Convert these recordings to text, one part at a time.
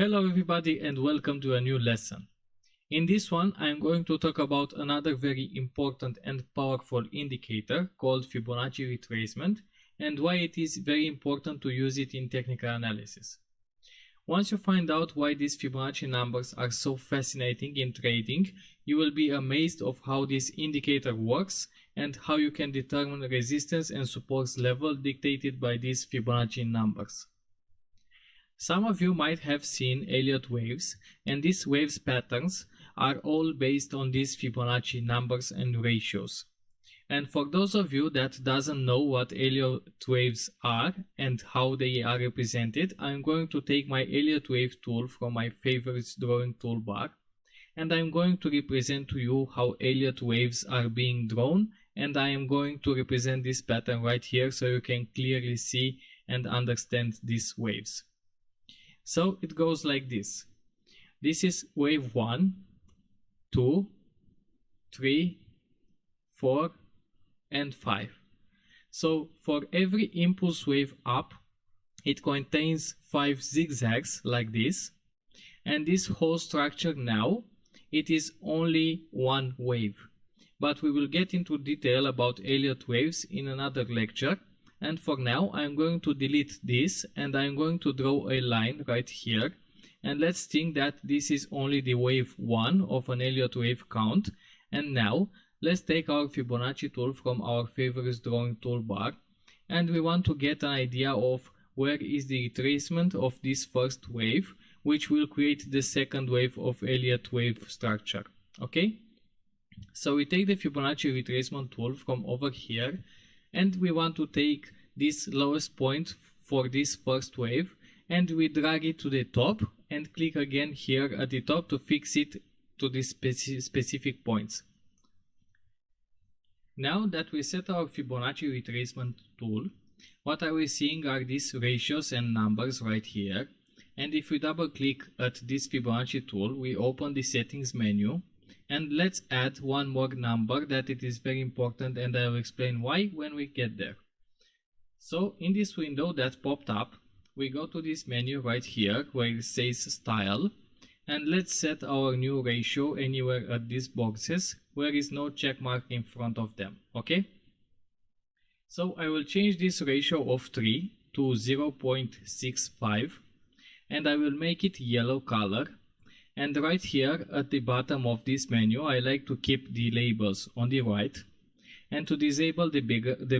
Hello everybody and welcome to a new lesson. In this one I am going to talk about another very important and powerful indicator called Fibonacci retracement and why it is very important to use it in technical analysis. Once you find out why these Fibonacci numbers are so fascinating in trading, you will be amazed of how this indicator works and how you can determine resistance and support level dictated by these Fibonacci numbers. Some of you might have seen Elliott waves, and these waves patterns are all based on these Fibonacci numbers and ratios. And for those of you that doesn't know what Elliott waves are and how they are represented, I'm going to take my Elliott wave tool from my favorite drawing toolbar, and I'm going to represent to you how Elliott waves are being drawn, and I am going to represent this pattern right here so you can clearly see and understand these waves. So it goes like this. This is wave 1, 2, 3, 4, and 5. So for every impulse wave up, it contains 5 zigzags like this. And this whole structure now, it is only one wave. But we will get into detail about Elliott waves in another lecture. And for now, I'm going to delete this and I'm going to draw a line right here. And let's think that this is only the wave 1 of an Elliott wave count. And now, let's take our Fibonacci tool from our favorite drawing toolbar. And we want to get an idea of where is the retracement of this first wave, which will create the second wave of Elliott wave structure. Okay? So we take the Fibonacci retracement tool from over here. And we want to take this lowest point for this first wave and we drag it to the top and click again here at the top to fix it to these specific points. Now that we set our Fibonacci retracement tool, what are we seeing are these ratios and numbers right here. And if we double click at this Fibonacci tool, we open the settings menu. And let's add one more number that it is very important, and I will explain why when we get there. So in this window that popped up, we go to this menu right here where it says style, and let's set our new ratio anywhere at these boxes where is no check mark in front of them. Okay? So I will change this ratio of 3 to 0.65 and I will make it yellow color. And right here at the bottom of this menu, I like to keep the labels on the right and to disable the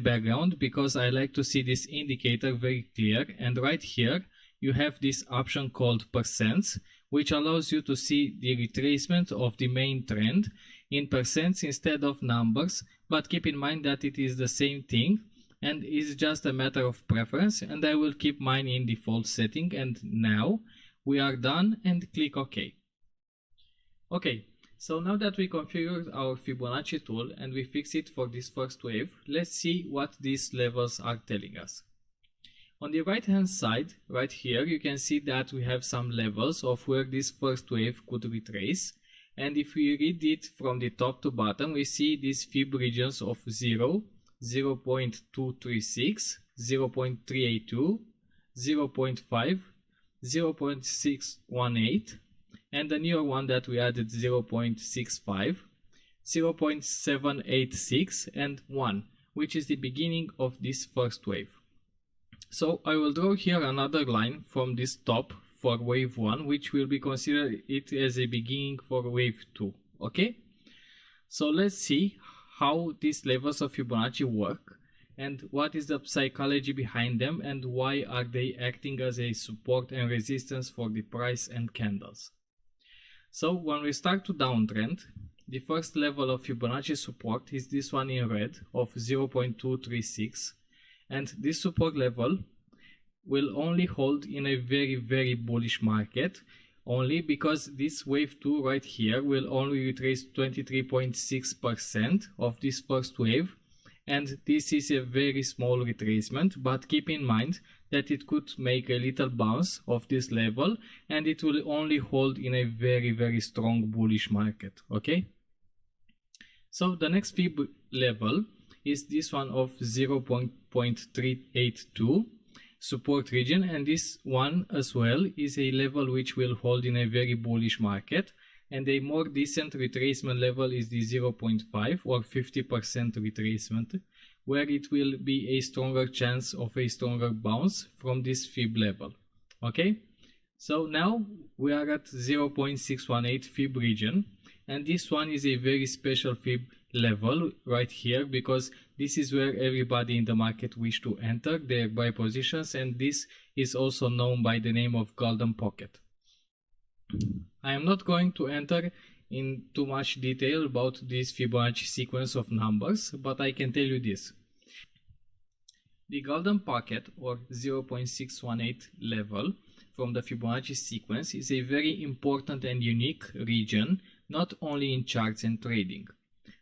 background because I like to see this indicator very clear. And right here, you have this option called percents, which allows you to see the retracement of the main trend in percents instead of numbers. But keep in mind that it is the same thing and is just a matter of preference. And I will keep mine in default setting. And now we are done and click OK. Okay, so now that we configured our Fibonacci tool and we fix it for this first wave, let's see what these levels are telling us. On the right hand side, right here, you can see that we have some levels of where this first wave could retrace. And if we read it from the top to bottom, we see these fib regions of 0, 0.236, 0.382, 0.5, 0.618, and the newer one that we added 0.65, 0.786 and 1, which is the beginning of this first wave. So I will draw here another line from this top for wave 1, which will be considered it as a beginning for wave 2. Okay? So let's see how these levels of Fibonacci work and what is the psychology behind them and why are they acting as a support and resistance for the price and candles. So when we start to downtrend, the first level of Fibonacci support is this one in red of 0.236, and this support level will only hold in a very bullish market, only because this wave 2 right here will only retrace 23.6% of this first wave, and this is a very small retracement, but keep in mind that it could make a little bounce of this level and it will only hold in a very strong bullish market. Okay, so the next fib level is this one of 0.382 support region, and this one as well is a level which will hold in a very bullish market, and a more decent retracement level is the 0.5 or 50% retracement, where it will be a stronger chance of a stronger bounce from this fib level. Okay, so now we are at 0.618 fib region, and this one is a very special fib level right here, because this is where everybody in the market wish to enter their buy positions, and this is also known by the name of golden pocket. I am not going to enter in too much detail about this Fibonacci sequence of numbers, but I can tell you this. The golden pocket or 0.618 level from the Fibonacci sequence is a very important and unique region, not only in charts and trading.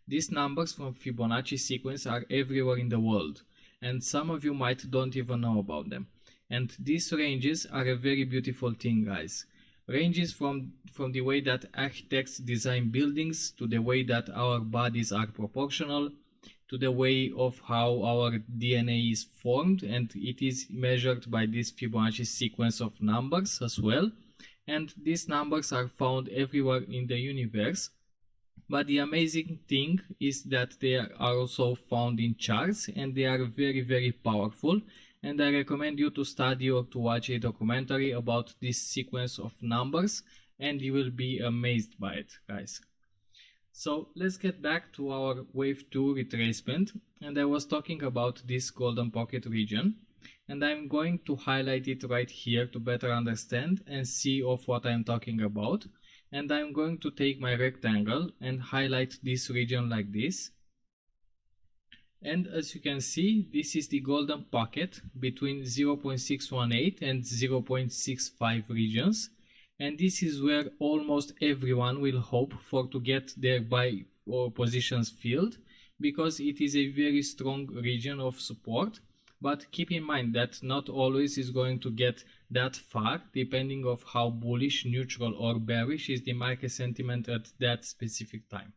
These numbers from Fibonacci sequence are everywhere in the world, and some of you might don't even know about them. And these ranges are a very beautiful thing, guys. Ranges from the way that architects design buildings, to the way that our bodies are proportional, to the way of how our DNA is formed, and it is measured by this Fibonacci sequence of numbers as well. And these numbers are found everywhere in the universe. But the amazing thing is that they are also found in charts, and they are very, very powerful. And I recommend you to study or to watch a documentary about this sequence of numbers, and you will be amazed by it, guys. So let's get back to our wave 2 retracement, and I was talking about this golden pocket region, and I'm going to highlight it right here to better understand and see of what I'm talking about. And I'm going to take my rectangle and highlight this region like this. And as you can see, this is the golden pocket between 0.618 and 0.65 regions. And this is where almost everyone will hope for to get their buy or positions filled, because it is a very strong region of support. But keep in mind that not always is going to get that far, depending of how bullish, neutral or bearish is the market sentiment at that specific time.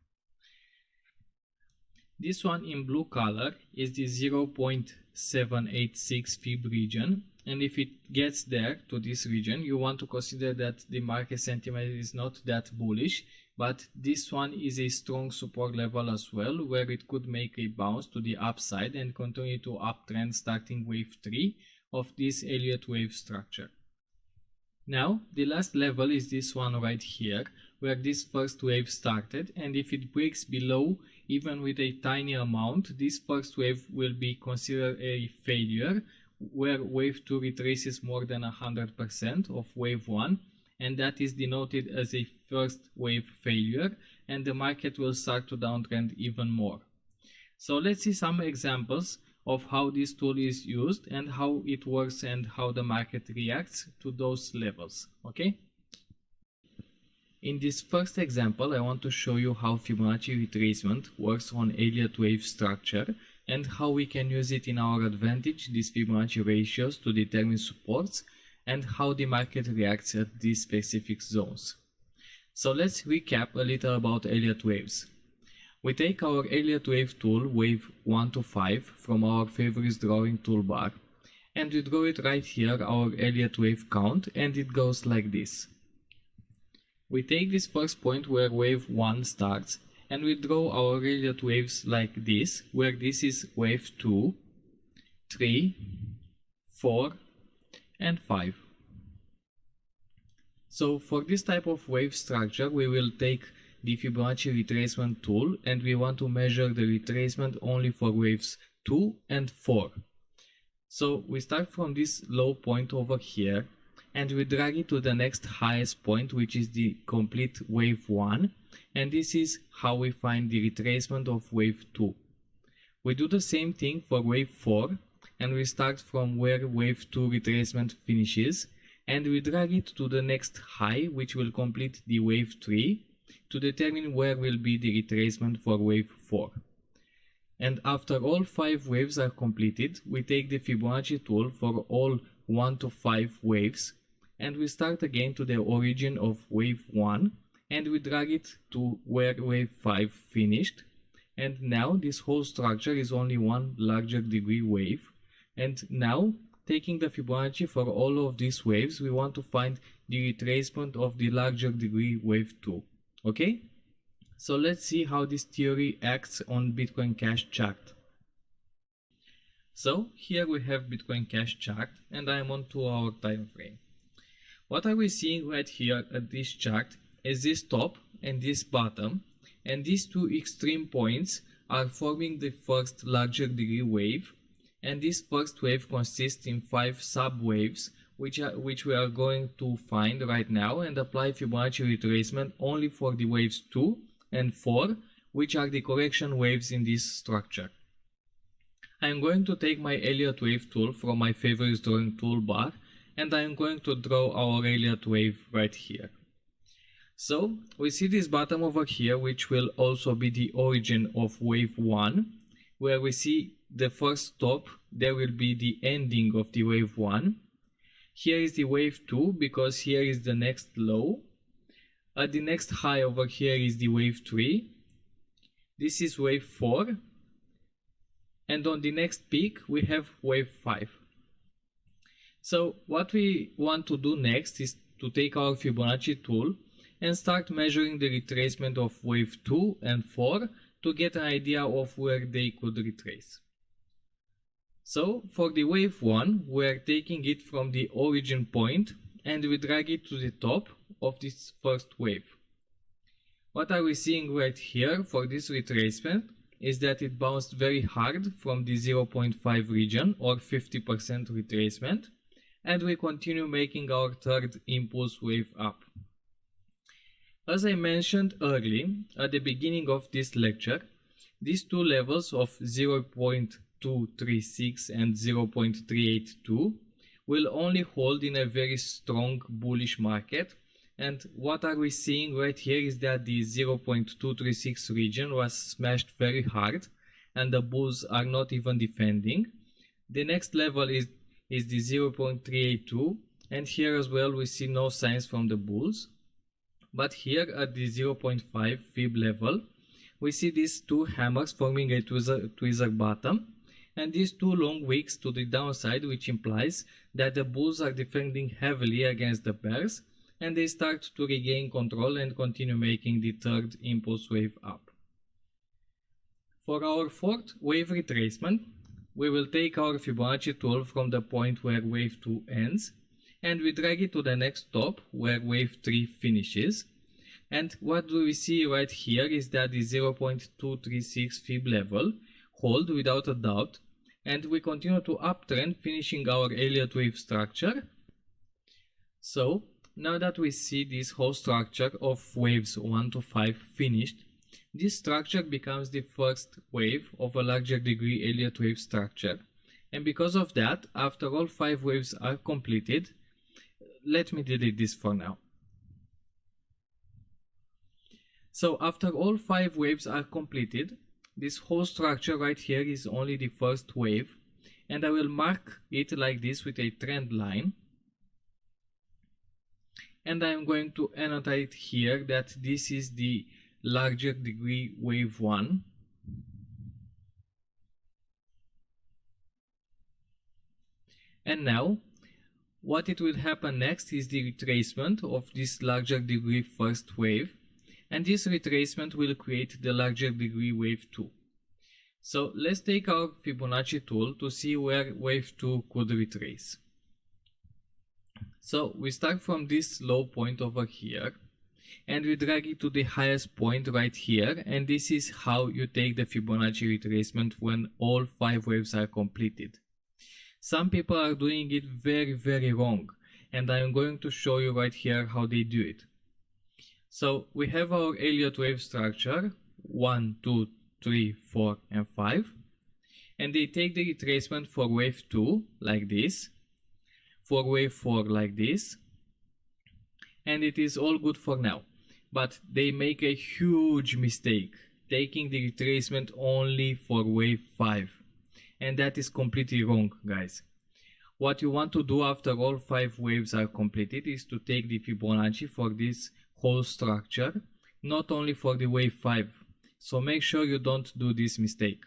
This one in blue color is the 0.786 fib region, and if it gets there to this region, you want to consider that the market sentiment is not that bullish, but this one is a strong support level as well, where it could make a bounce to the upside and continue to uptrend starting wave 3 of this Elliott wave structure. Now the last level is this one right here, where this first wave started, and if it breaks below even with a tiny amount, this first wave will be considered a failure, where wave 2 retraces more than 100% of wave 1, and that is denoted as a first wave failure, and the market will start to downtrend even more. So let's see some examples of how this tool is used and how it works and how the market reacts to those levels. Okay? In this first example, I want to show you how Fibonacci retracement works on Elliott wave structure and how we can use it in our advantage, these Fibonacci ratios, to determine supports and how the market reacts at these specific zones. So let's recap a little about Elliott waves. We take our Elliott wave tool, wave 1 to 5, from our favorites drawing toolbar, and we draw it right here, our Elliott wave count, and it goes like this. We take this first point where wave 1 starts, and we draw our Elliott waves like this, where this is wave 2, 3, 4, and 5. So for this type of wave structure, we will take the Fibonacci retracement tool, and we want to measure the retracement only for waves 2 and 4. So we start from this low point over here, and we drag it to the next highest point, which is the complete wave 1, and this is how we find the retracement of wave 2. We do the same thing for wave 4, and we start from where wave 2 retracement finishes, and we drag it to the next high, which will complete the wave 3, to determine where will be the retracement for wave 4. And after all 5 waves are completed, we take the Fibonacci tool for all 1 to 5 waves, and we start again to the origin of wave 1, and we drag it to where wave 5 finished. And now this whole structure is only one larger degree wave, and now taking the Fibonacci for all of these waves, we want to find the retracement of the larger degree wave 2. Okay? So let's see how this theory acts on Bitcoin Cash chart. So here we have Bitcoin Cash chart and I am on 2-hour time frame. What are we seeing right here at this chart is this top and this bottom, and these two extreme points are forming the first larger degree wave, and this first wave consists in 5 sub-waves which we are going to find right now and apply Fibonacci retracement only for the waves 2 and 4, which are the correction waves in this structure. I am going to take my Elliott wave tool from my favorites drawing toolbar, and I am going to draw our Elliott wave right here. So we see this bottom over here, which will also be the origin of wave 1, where we see the first stop, there will be the ending of the wave 1. Here is the wave 2 because here is the next low. At the next high over here is the wave 3. This is wave 4. And on the next peak we have wave 5. So what we want to do next is to take our Fibonacci tool and start measuring the retracement of wave 2 and 4 to get an idea of where they could retrace. So for the wave 1, we are taking it from the origin point and we drag it to the top of this first wave. What are we seeing right here for this retracement is that it bounced very hard from the 0.5 region or 50% retracement, and we continue making our third impulse wave up. As I mentioned earlier at the beginning of this lecture, these two levels of 0.236 and 0.382 will only hold in a very strong bullish market, and what are we seeing right here is that the 0.236 region was smashed very hard and the bulls are not even defending. The next level is the 0.382, and here as well we see no signs from the bulls. But here at the 0.5 fib level, we see these two hammers forming a tweezer bottom and these two long wicks to the downside, which implies that the bulls are defending heavily against the bears and they start to regain control and continue making the third impulse wave up. For our fourth wave retracement, we will take our Fibonacci tool from the point where wave 2 ends and we drag it to the next top where wave 3 finishes. And what do we see right here is that the 0.236 fib level hold without a doubt, and we continue to uptrend, finishing our Elliott wave structure. So now that we see this whole structure of waves 1 to 5 finished, this structure becomes the first wave of a larger degree Elliott wave structure. And because of that, after all 5 waves are completed, let me delete this for now. So after all 5 waves are completed, this whole structure right here is only the first wave, and I will mark it like this with a trend line. And I am going to annotate here that this is the larger degree wave 1. And now what it will happen next is the retracement of this larger degree first wave, and this retracement will create the larger degree wave 2. So let's take our Fibonacci tool to see where wave 2 could retrace. So we start from this low point over here and we drag it to the highest point right here, and this is how you take the Fibonacci retracement when all 5 waves are completed. Some people are doing it very wrong, and I am going to show you right here how they do it. So we have our Elliott wave structure 1, 2, 3, 4 and 5, and they take the retracement for wave 2 like this, for wave 4 like this, and it is all good for now. But they make a huge mistake taking the retracement only for wave 5, and that is completely wrong, guys. What you want to do after all 5 waves are completed is to take the Fibonacci for this whole structure, not only for the wave 5. So make sure you don't do this mistake.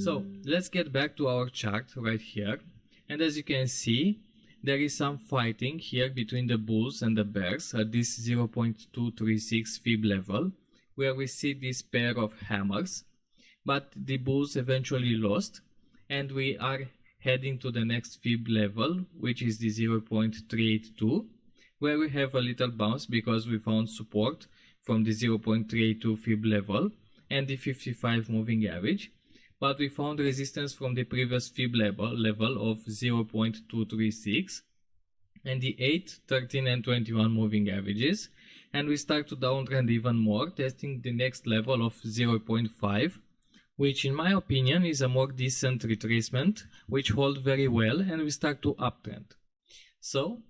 So let's get back to our chart right here, and as you can see, there is some fighting here between the bulls and the bears at this 0.236 fib level, where we see this pair of hammers, but the bulls eventually lost, and we are heading to the next fib level, which is the 0.382, where we have a little bounce because we found support from the 0.382 fib level and the 55 moving average, but we found resistance from the previous fib level of 0.236 and the 8, 13 and 21 moving averages, and we start to downtrend even more, testing the next level of 0.5, which in my opinion is a more decent retracement, which hold very well, and we start to uptrend. So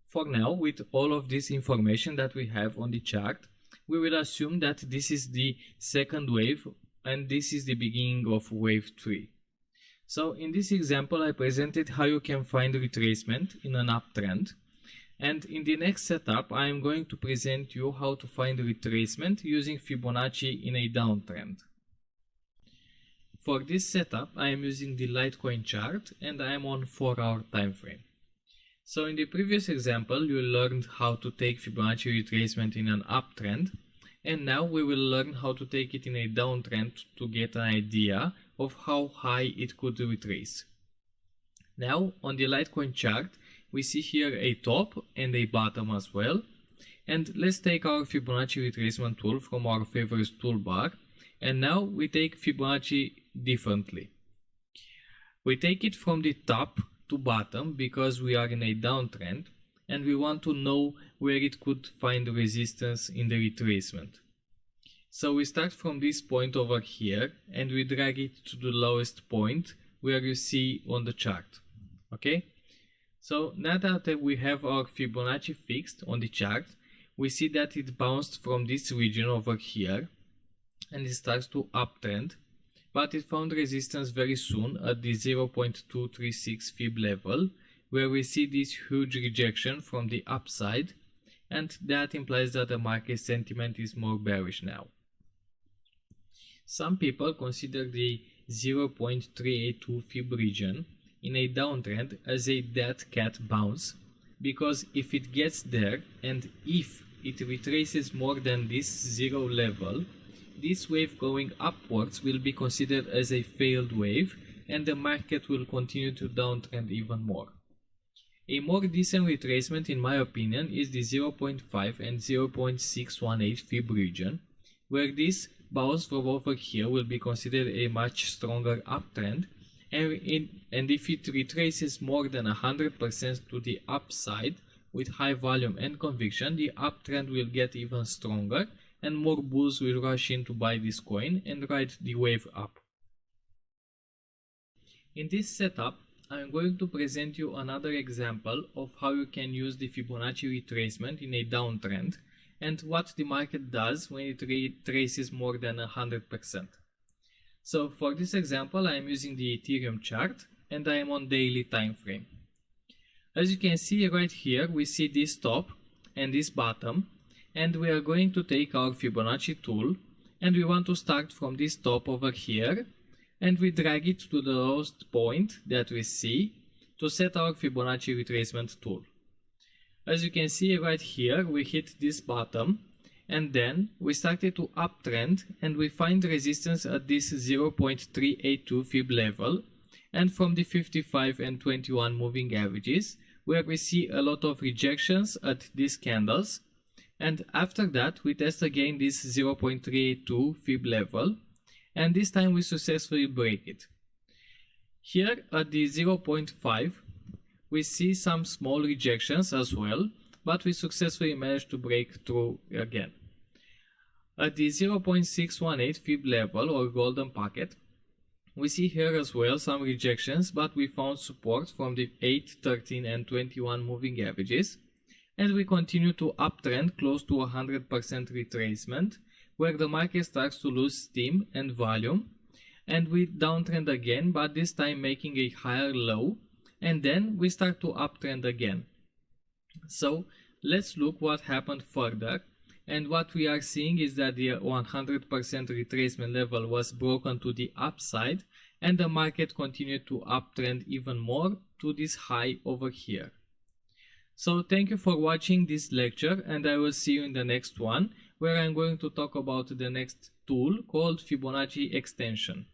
for now, with all of this information that we have on the chart, we will assume that this is the second wave and this is the beginning of wave 3. So in this example, I presented how you can find retracement in an uptrend, and in the next setup I am going to present you how to find retracement using Fibonacci in a downtrend. For this setup I am using the Litecoin chart and I am on 4-hour time frame. So in the previous example you learned how to take Fibonacci retracement in an uptrend, and now we will learn how to take it in a downtrend to get an idea of how high it could retrace. Now on the Litecoin chart we see here a top and a bottom as well, and let's take our Fibonacci retracement tool from our favorites toolbar, and now we take Fibonacci differently. We take it from the top to bottom because we are in a downtrend and we want to know where it could find resistance in the retracement. So we start from this point over here and we drag it to the lowest point where you see on the chart. Okay, so now that we have our Fibonacci fixed on the chart, we see that it bounced from this region over here and it starts to uptrend, but it found resistance very soon at the 0.236 fib level, where we see this huge rejection from the upside, and that implies that the market sentiment is more bearish now. Some people consider the 0.382 fib region in a downtrend as a dead cat bounce, because if it gets there and if it retraces more than this zero level, this wave going upwards will be considered as a failed wave and the market will continue to downtrend even more. A more decent retracement in my opinion is the 0.5 and 0.618 fib region, where this bounce from over here will be considered a much stronger uptrend, and if it retraces more than 100% to the upside with high volume and conviction, the uptrend will get even stronger and more bulls will rush in to buy this coin and ride the wave up. In this setup, I am going to present you another example of how you can use the Fibonacci retracement in a downtrend and what the market does when it retraces more than 100%. So for this example, I am using the Ethereum chart and I am on daily time frame. As you can see right here, we see this top and this bottom, and we are going to take our Fibonacci tool and we want to start from this top over here and we drag it to the lowest point that we see to set our Fibonacci retracement tool. As you can see right here, we hit this bottom and then we started to uptrend and we find resistance at this 0.382 fib level and from the 55 and 21 moving averages, where we see a lot of rejections at these candles. And after that we test again this 0.382 fib level and this time we successfully break it. Here at the 0.5 we see some small rejections as well, but we successfully managed to break through again. At the 0.618 fib level or golden pocket, we see here as well some rejections, but we found support from the 8, 13 and 21 moving averages. And we continue to uptrend close to 100% retracement, where the market starts to lose steam and volume, and we downtrend again, but this time making a higher low, and then we start to uptrend again. So let's look what happened further, and what we are seeing is that the 100% retracement level was broken to the upside, and the market continued to uptrend even more to this high over here. So thank you for watching this lecture, and I will see you in the next one, where I'm going to talk about the next tool called Fibonacci extension.